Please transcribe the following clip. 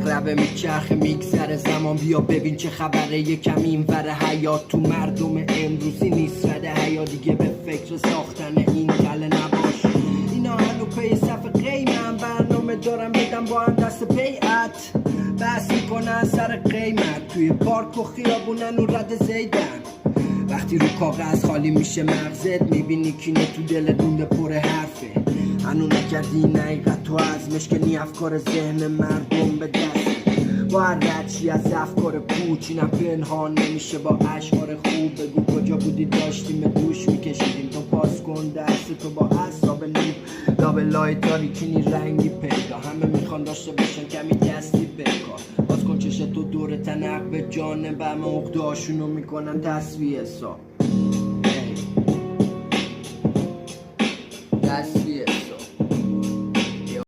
عقربه میچرخه میگذره زمان، بیا ببین چه خبره. یکم این وره حیات تو مردم امروزی نیست رده حیا دیگه، به فکر ساختن این کله نباش. اینا هلو پی صف قیمم، برنامه دارم بدم با هم دست بیعت، بس میکنن سر قیمت توی پارک و خیابونن و رد زیدن. وقتی رو کاغذ خالی میشه مغزت، میبینی کینه تو دلت مونده پر حرفه. هنو نکردی این حقیقت تو عزمش که نی افکار ذهن مردم به دست. باید رد چی از افکار پوچ، اینم پنهان نمیشه با اشعار خوب. بگو کجا بودی داشتیم دوش میکشیدیم، تو پاس کن دست تو با اعصاب نیم. لابلای تاریکی رنگی پیدا، همه میخوان داشته باشن کمی دستی بکار. باز کن چشت تو دور تنق به جانب، همه عقده‌هاشونو میکنن تصویه حساب.